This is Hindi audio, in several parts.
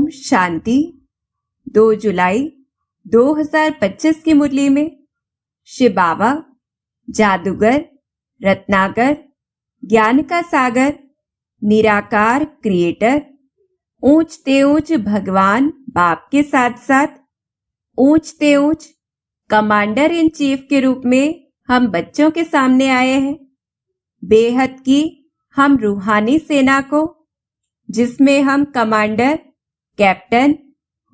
ओम शांति। 2 जुलाई 2025 की मुरली में शिव बाबा जादूगर, रत्नाकर, ज्ञान का सागर, निराकार क्रिएटर, ऊंचते ऊंच भगवान बाप के साथ साथ ऊंचते ऊंच कमांडर इन चीफ के रूप में हम बच्चों के सामने आए हैं। बेहद की हम रूहानी सेना को, जिसमें हम कमांडर, कैप्टन,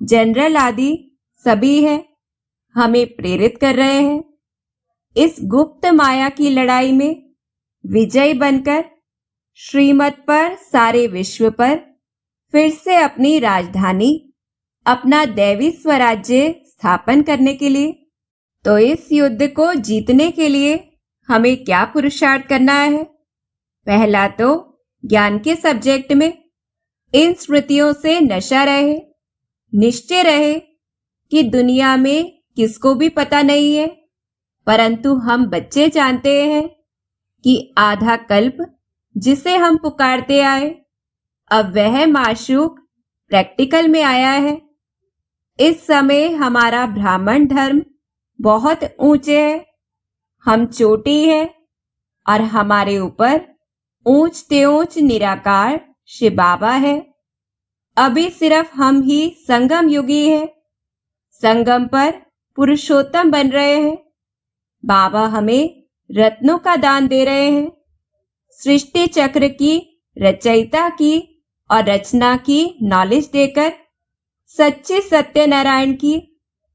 जनरल आदि सभी हैं, हमें प्रेरित कर रहे हैं इस गुप्त माया की लड़ाई में विजयी बनकर श्रीमत पर सारे विश्व पर फिर से अपनी राजधानी, अपना दैवी स्वराज्य स्थापन करने के लिए। तो इस युद्ध को जीतने के लिए हमें क्या पुरुषार्थ करना है? पहला तो ज्ञान के सब्जेक्ट में इन स्मृतियों से नशा रहे, निश्चय रहे कि दुनिया में किसको भी पता नहीं है, परंतु हम बच्चे जानते हैं कि आधा कल्प जिसे हम पुकारते आए, अब वह माशूक प्रैक्टिकल में आया है। इस समय हमारा ब्राह्मण धर्म बहुत ऊंचे है, हम चोटी हैं और हमारे ऊपर ऊंचते ऊंच निराकार शिव बाबा है। अभी सिर्फ हम ही संगम युगी हैं, संगम पर पुरुषोत्तम बन रहे हैं। बाबा हमें रत्नों का दान दे रहे हैं, सृष्टि चक्र की रचयिता की और रचना की नॉलेज देकर, सच्चे सत्यनारायण की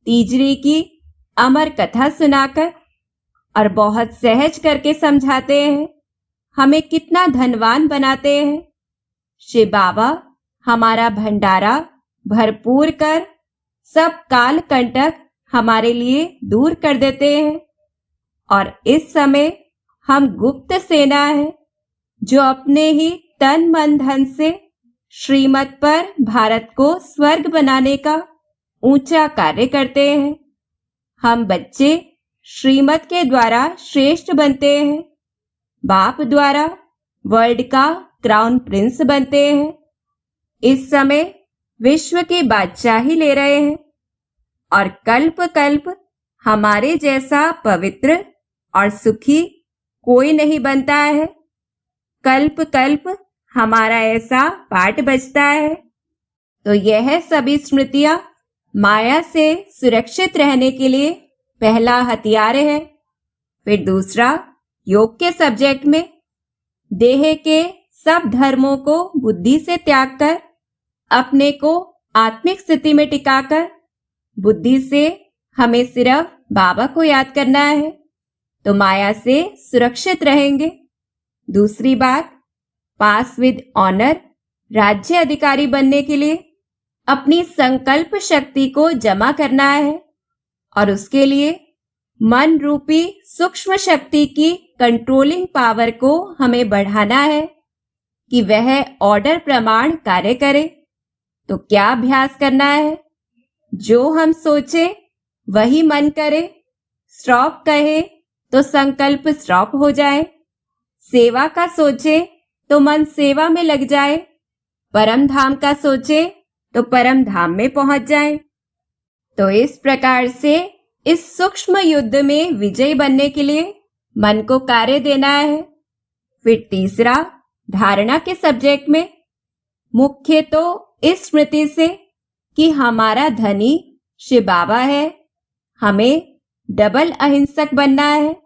तीजरी की अमर कथा सुनाकर और बहुत सहज करके समझाते हैं, हमें कितना धनवान बनाते हैं। शिव बाबा हमारा भंडारा भरपूर कर सब काल कंटक हमारे लिए दूर कर देते हैं। और इस समय हम गुप्त सेना है जो अपने ही तन मन धन से श्रीमत पर भारत को स्वर्ग बनाने का ऊंचा कार्य करते हैं। हम बच्चे श्रीमत के द्वारा श्रेष्ठ बनते हैं, बाप द्वारा वर्ल्ड का क्राउन प्रिंस बनते हैं। इस समय विश्व की बादशाही ले रहे हैं और कल्प कल्प हमारे जैसा पवित्र और सुखी कोई नहीं बनता है। कल्प कल्प हमारा ऐसा पाठ बजता है। तो यह सभी स्मृतियां माया से सुरक्षित रहने के लिए पहला हथियार है। फिर दूसरा, योग के सब्जेक्ट में देह के सब धर्मों को बुद्धि से त्याग कर अपने को आत्मिक स्थिति में टिकाकर बुद्धि से हमें सिर्फ बाबा को याद करना है, तो माया से सुरक्षित रहेंगे। दूसरी बात, पास विद ऑनर राज्य अधिकारी बनने के लिए अपनी संकल्प शक्ति को जमा करना है और उसके लिए मन रूपी सूक्ष्म शक्ति की कंट्रोलिंग पावर को हमें बढ़ाना है कि वह ऑर्डर प्रमाण कार्य करे। तो क्या अभ्यास करना है? जो हम सोचे वही मन करे। स्टॉप कहे तो संकल्प स्टॉप हो जाए। सेवा का सोचे तो मन सेवा में लग जाए। परम धाम का सोचे तो परम धाम में पहुंच जाए। तो इस प्रकार से इस सूक्ष्म युद्ध में विजयी बनने के लिए मन को कार्य देना है। फिर तीसरा, धारणा के सब्जेक्ट में मुख्य तो इस स्मृति से कि हमारा धनी शिव बाबा है, हमें डबल अहिंसक बनना है,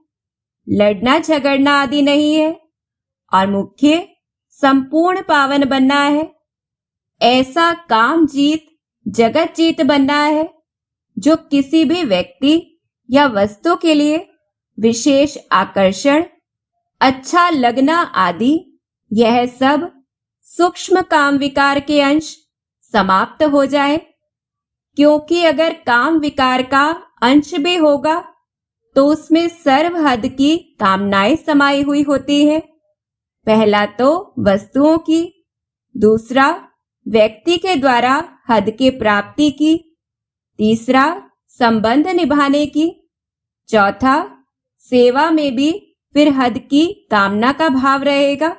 लड़ना झगड़ना आदि नहीं है, और मुख्य संपूर्ण पावन बनना है। ऐसा काम जीत जगत जीत बनना है जो किसी भी व्यक्ति या वस्तु के लिए विशेष आकर्षण, अच्छा लगना आदि, यह सब सूक्ष्म काम विकार के अंश समाप्त हो जाए। क्योंकि अगर काम विकार का अंश भी होगा तो उसमें सर्वहद की कामनाएं समाई हुई होती हैं। पहला तो वस्तुओं की, दूसरा व्यक्ति के द्वारा हद के प्राप्ति की, तीसरा संबंध निभाने की, चौथा सेवा में भी फिर हद की कामना का भाव रहेगा।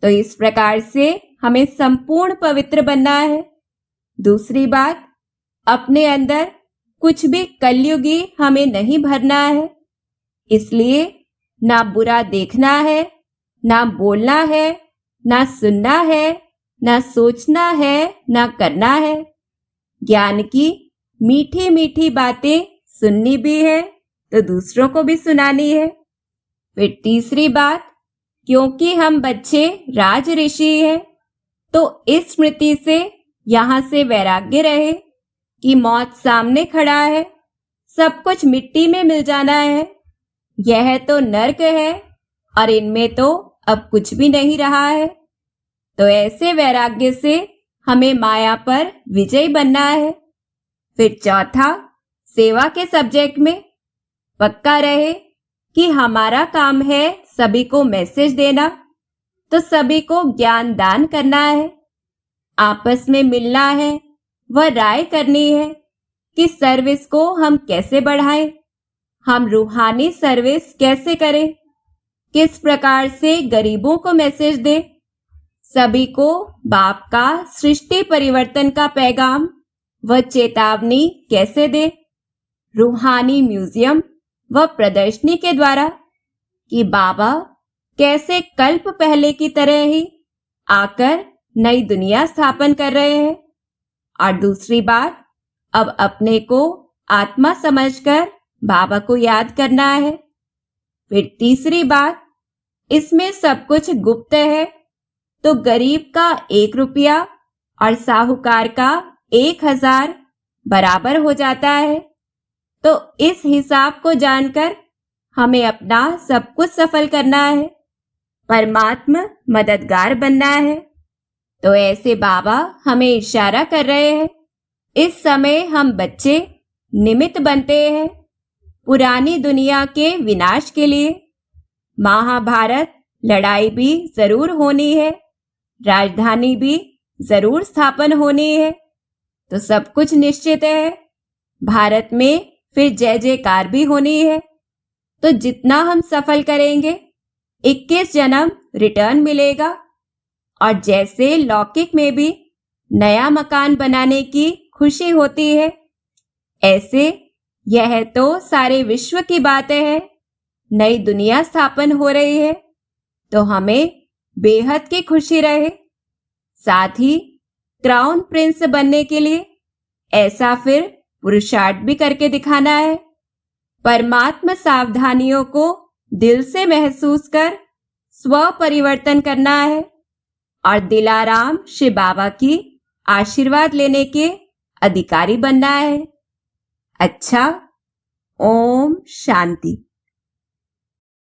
तो इस प्रकार से हमें संपूर्ण पवित्र बनना है। दूसरी बात, अपने अंदर कुछ भी कलयुगी हमें नहीं भरना है, इसलिए ना बुरा देखना है, ना बोलना है, ना सुनना है, ना सोचना है, ना करना है। ज्ञान की मीठी मीठी बातें सुननी भी है तो दूसरों को भी सुनानी है। फिर तीसरी बात, क्योंकि हम बच्चे राज ऋषि हैं, तो इस स्मृति से यहाँ से वैराग्य रहे कि मौत सामने खड़ा है, सब कुछ मिट्टी में मिल जाना है, यह तो नर्क है और इनमें तो अब कुछ भी नहीं रहा है। तो ऐसे वैराग्य से हमें माया पर विजयी बनना है। फिर चौथा, सेवा के सब्जेक्ट में पक्का रहे कि हमारा काम है सभी को मैसेज देना, तो सभी को ज्ञान दान करना है, आपस में मिलना है, वह राय करनी है कि सर्विस को हम कैसे बढ़ाएं, हम रूहानी सर्विस कैसे करें, किस प्रकार से गरीबों को मैसेज दें, सभी को बाप का सृष्टि परिवर्तन का पैगाम व चेतावनी कैसे दे, रूहानी म्यूजियम व प्रदर्शनी के द्वारा कि बाबा कैसे कल्प पहले की तरह ही आकर नई दुनिया स्थापन कर रहे हैं। और दूसरी बात, अब अपने को आत्मा समझकर बाबा को याद करना है। फिर तीसरी बात, इसमें सब कुछ गुप्त है, तो गरीब का 1 रुपया और साहूकार का 1000 बराबर हो जाता है। तो इस हिसाब को जानकर हमें अपना सब कुछ सफल करना है, परमात्मा मददगार बनना है। तो ऐसे बाबा हमें इशारा कर रहे हैं, इस समय हम बच्चे निमित्त बनते हैं पुरानी दुनिया के विनाश के लिए। महाभारत लड़ाई भी जरूर होनी है, राजधानी भी जरूर स्थापन होनी है, तो सब कुछ निश्चित है। भारत में फिर जय जयकार भी होनी है। तो जितना हम सफल करेंगे 21 जन्म रिटर्न मिलेगा। और जैसे लौकिक में भी नया मकान बनाने की खुशी होती है, ऐसे यह तो सारे विश्व की बातें हैं, नई दुनिया स्थापन हो रही है, तो हमें बेहद की खुशी रहे। साथ ही क्राउन प्रिंस बनने के लिए ऐसा फिर पुरुषार्थ भी करके दिखाना है। परमात्मा सावधानियों को दिल से महसूस कर स्व परिवर्तन करना है और दिलाराम शिव बाबा की आशीर्वाद लेने के अधिकारी बनना है। अच्छा, ओम शांति।